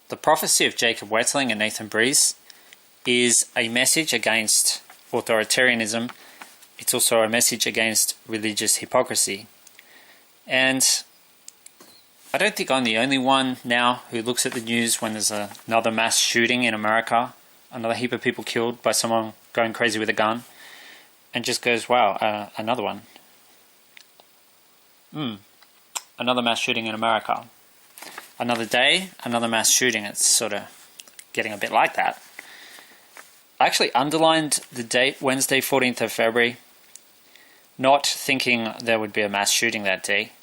The prophecy of Jacob Wetterling and Nathan Breese is a message against authoritarianism. It's also a message against religious hypocrisy. And I don't think I'm the only one now who looks at the news when there's another mass shooting in America, another heap of people killed by someone going crazy with a gun, and just goes, wow, another one. Another mass shooting in America. Another day, another mass shooting. It's sort of getting a bit like that. I actually underlined the date, Wednesday, 14th of February, not thinking there would be a mass shooting that day.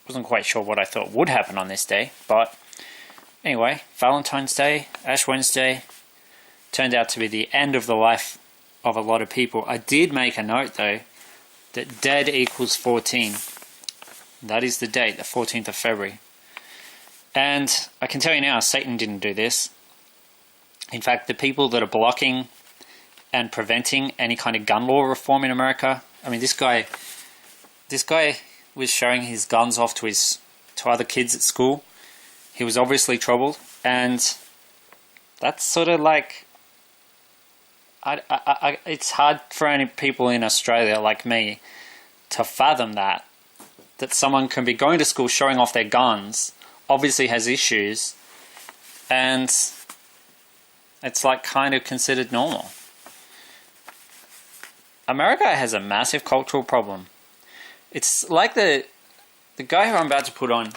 Wasn't quite sure what I thought would happen on this day, but anyway, Valentine's Day, Ash Wednesday, turned out to be the end of the life of a lot of people. I did make a note though, that dead equals 14. That is the date, the 14th of February. And I can tell you now, Satan didn't do this. In fact, the people that are blocking and preventing any kind of gun law reform in America, I mean, this guy was showing his guns off to other kids at school. He was obviously troubled, and that's sort of like, it's hard for any people in Australia like me to fathom that someone can be going to school showing off their guns, obviously has issues, and it's like kind of considered normal. America has a massive cultural problem. It's like the guy who I'm about to put on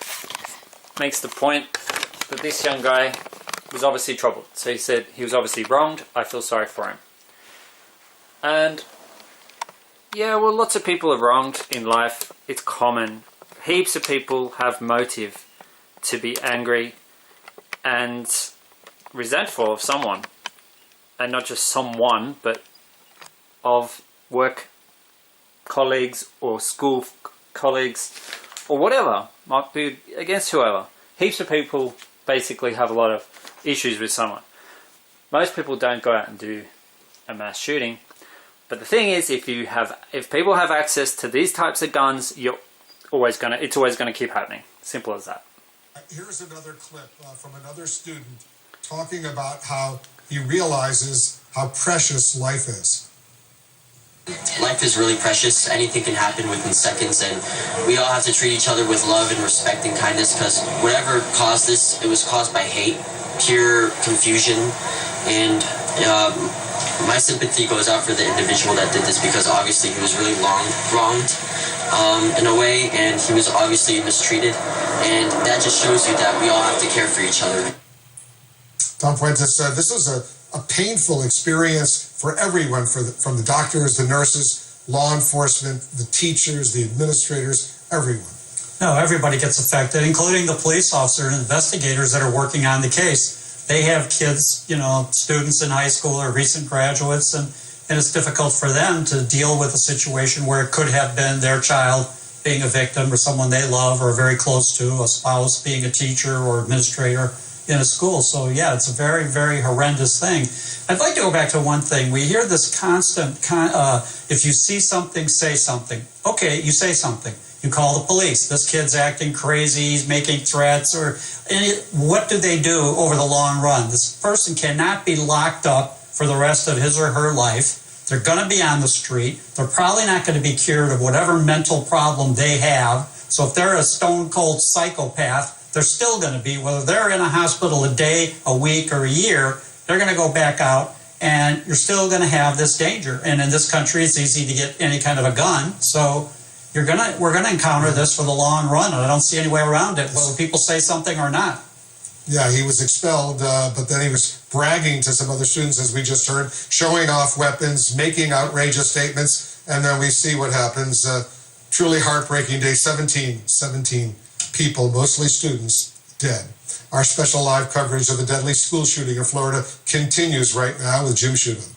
makes the point that this young guy was obviously troubled. So he said he was obviously wronged. I feel sorry for him. And yeah, well, lots of people are wronged in life. It's common. Heaps of people have motive to be angry and resentful of someone. And not just someone, but of work colleagues or school colleagues or whatever. Might be against whoever. Heaps of people basically have a lot of issues with someone. Most people don't go out and do a mass shooting. But the thing is, if people have access to these types of guns, it's always gonna keep happening. Simple as that. Here's another clip from another student talking about how he realizes how precious life is. Life is really precious. Anything can happen within seconds, and we all have to treat each other with love and respect and kindness, because whatever caused this, it was caused by hate, pure confusion, and my sympathy goes out for the individual that did this, because obviously he was really wronged in a way, and he was obviously mistreated, and that just shows you that we all have to care for each other. Tom Fuentes said this was a painful experience for everyone, from the doctors, the nurses, law enforcement, the teachers, the administrators, everyone. No, everybody gets affected, including the police officer and investigators that are working on the case. They have kids, students in high school or recent graduates, and it's difficult for them to deal with a situation where it could have been their child being a victim, or someone they love or are very close to, a spouse being a teacher or administrator in a school. So yeah, it's a very, very horrendous thing. I'd like to go back to one thing. We hear this constant, if you see something, say something. Okay, you say something. You call the police. This kid's acting crazy, he's making threats, what do they do over the long run? This person cannot be locked up for the rest of his or her life. They're going to be on the street. They're probably not going to be cured of whatever mental problem they have. So if they're a stone cold psychopath, they're still going to be, whether they're in a hospital a day, a week, or a year, they're going to go back out, and you're still going to have this danger. And in this country, it's easy to get any kind of a gun. So we're going to encounter this for the long run, and I don't see any way around it, whether people say something or not. Yeah, he was expelled, but then he was bragging to some other students, as we just heard, showing off weapons, making outrageous statements, and then we see what happens. Truly heartbreaking day. 17 people, mostly students, dead. Our special live coverage of the deadly school shooting in Florida continues right now with Jim Shuben.